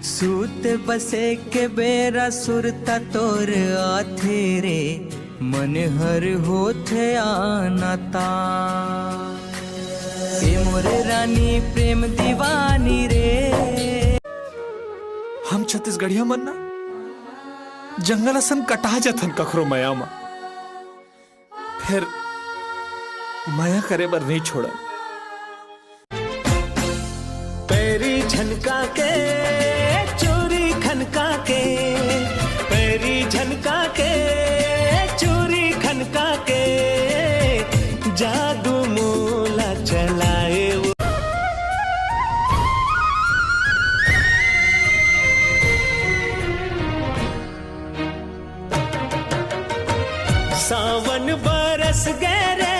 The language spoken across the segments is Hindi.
सूत बसे के बेरा सुरता तोर आथे रे मन हर होथे आनाता ए मोरे रानी प्रेम दीवानी रे। हम छत्तीसगढ़िया मन ना जंगल असन कटा जथन कखरो माया मा, फिर माया करे बर नहीं छोड़ा। पैरी झनका के चोरी खनका के, पैरी झनका के चोरी खनका के, जादू मोला चलाए वो। सावन बरस गए रे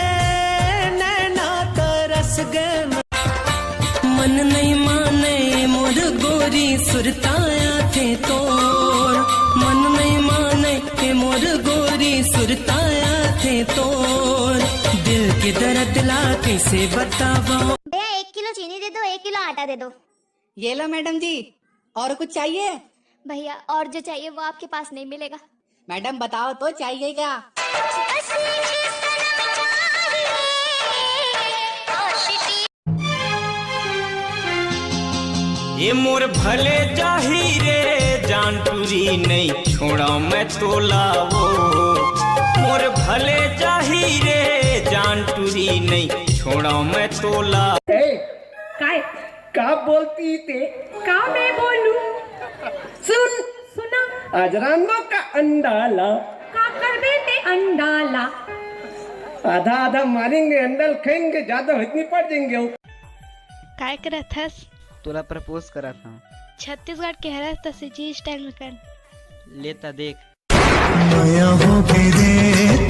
नैना तरस गए, मन नहीं माने मोर गोरी सुरताया थे तोर, मन नहीं माने के मोर गोरी सुरताया थे तोर, दिल के दर्द ला कैसे बतावा। 1 किलो चीनी दे दो, 1 किलो आटा दे दो। ये लो मैडम जी, और कुछ चाहिए? भैया और जो चाहिए वो आपके पास नहीं मिलेगा। मैडम बताओ तो चाहिए क्या? ये मोर भले जाही रे जान टूरी नहीं छोड़ा मैं तोला वो, मोर भले जाही रे जान टूरी नहीं छोड़ा मैं तोला। काय का बोलती ते? का मैं बोलूं? सुना अजरानो का अंडाला का कर देते अंडाला, आधा आधा मारेंगे अंडल खाएंगे, ज्यादा हजमी पड़ जाएंगे। काय करत हस? तोला प्रपोज करा था। छत्तीसगढ़ के हरस तो सिजी स्टाइल में कर लेता देख। माया हो गे रे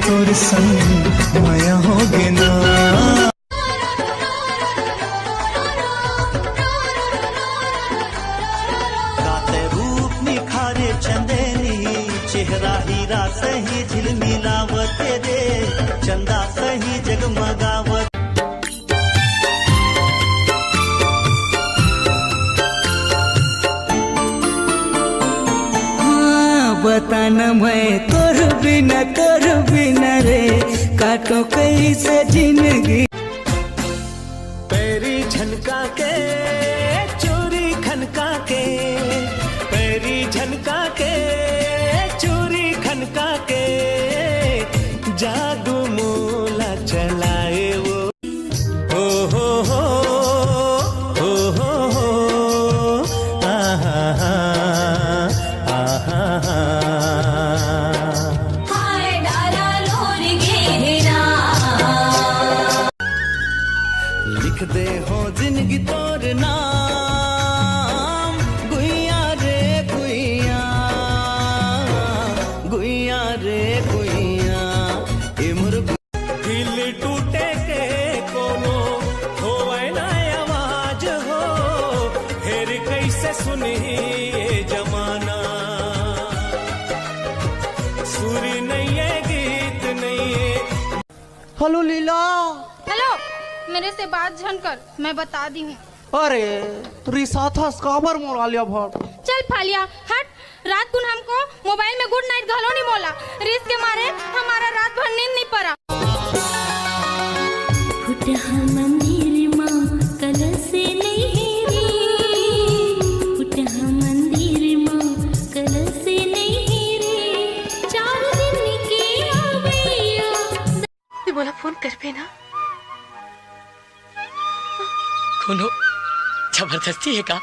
तोर संग माया हो गे ना, गाते रूप निखारे चंदेरी, चेहरा हीरा सही झिलमिलावत रे, चंदा सही जगमगावत। बताना मैं तोर बिना रे काटो कैसे जिंदगी। पैरी झनका के चोरी खनका के, पैरी झनका के चोरी खनका के, जादू मोला चलाए वो। हो हो हो हो हो हो आहा हा आहा हा। लिख दे हो जिंदगी तोर नाम, गुइया रे गुइया, गुइया रे गुइया, ए मुर्ग दिल टूटे के कोनो होवे ना आवाज हो, फिर कैसे सुनी ये जमाना, सुरी नहीं है गीत नहीं है। हेलो लीला। हेलो, मेरे से बात झन कर, मैं बता दी हूँ। अरे रिसा था स्काबर मोड़ा लिया भर। चल फालिया हट, रात को हमको मोबाइल में गुड नाइट घलो नहीं बोला, रिस के मारे हमारा रात भर नींद नहीं पड़ा। मंदिर माँ कल से नहीं रे, मंदिर माँ कल से नहीं रे, 4 दिन के आवैया। बोला फोन कर पे ना, कोनो जबरदस्ती है का?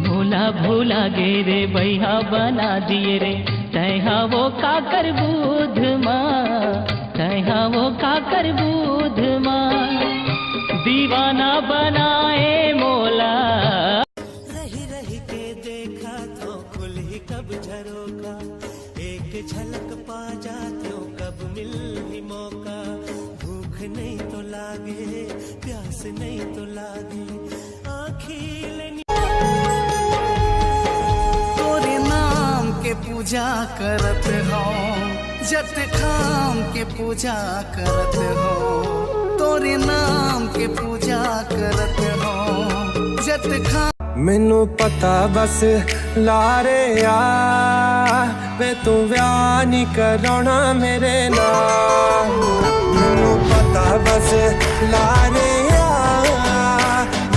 भोला भोला गे रे भैया बना दिए रे, तैहा वो का कर बुध माँ, तैहा वो का कर बुध माँ, दीवाना बनाए मोला। रही रही के देखा तो खुल ही कब झरोका, एक झलक पा जाते हो कब मिल ही मौका, भूख नहीं तो लागे प्यास नहीं तो लागे आँखिल तोरे नाम के पूजा करत हो, जत खाम के पूजा करत हो, तोरे नाम के पूजा इज्जत खा मैनू पता बस लारे आ वे तू व्याह नहीं कराना मेरे नाल मैनू पता बस लारे आ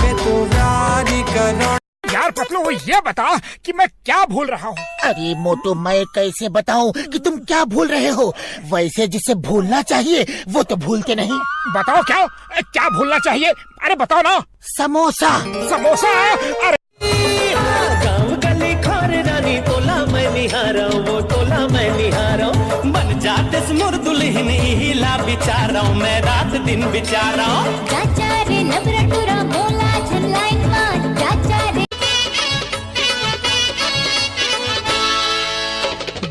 वे तू व्याह नहीं कराना। यार पतलू ये बता कि मैं क्या भूल रहा हूँ। अरे मोटू मैं कैसे बताऊं कि तुम क्या भूल रहे हो। वैसे जिसे भूलना चाहिए वो तो भूलते नहीं। बताओ क्या क्या भूलना चाहिए। अरे बताओ ना। समोसा। समोसा। अरे गाँव गली खार रानी तोला मैं निहारा वो तोला मैं निहारा बन जाते मुर दुल्हन हिला बिचारा मैं रात दिन बिचारा चाचा रे नबरटुरा मोला झलाइन मा चाचा रे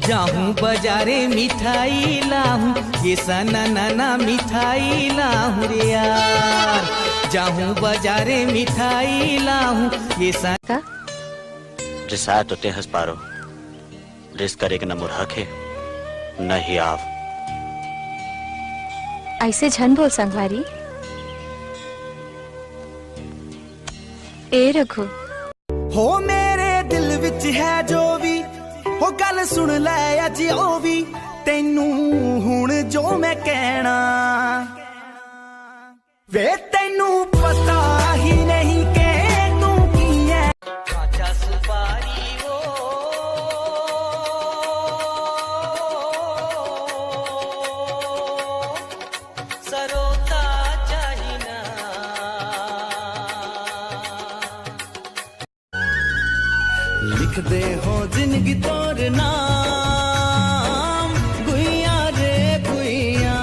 जाहूँ बाजारे मिठाई लाहूँ ये सना नाना मिठाई लाहूँ रे यार जाहूँ बाजारे मिठाई लाहूँ ये सना रिसाया तो ते हंस पारो रिस करे के न मुरहक है न ही आव। ऐसे झन बोल संगवारी ए रघु हो मेरे दिल विच है जो भी हो गल सुन लै अज ओ भी तेनू हुण जो मैं कहना वे तेनू पता ही नहीं के तू की है आजा सुपारी वो सरोता चाहिना लिख दे हो जिंदगी तोर नाम गुइया रे गुइया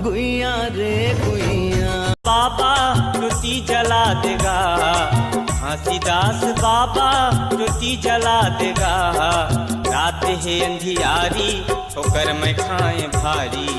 गुइया रे गुइया। बाबा रोटी जला देगा घासीदास बाबा रोटी जला देगा रात है अंधियारी ठोकर में खाए भारी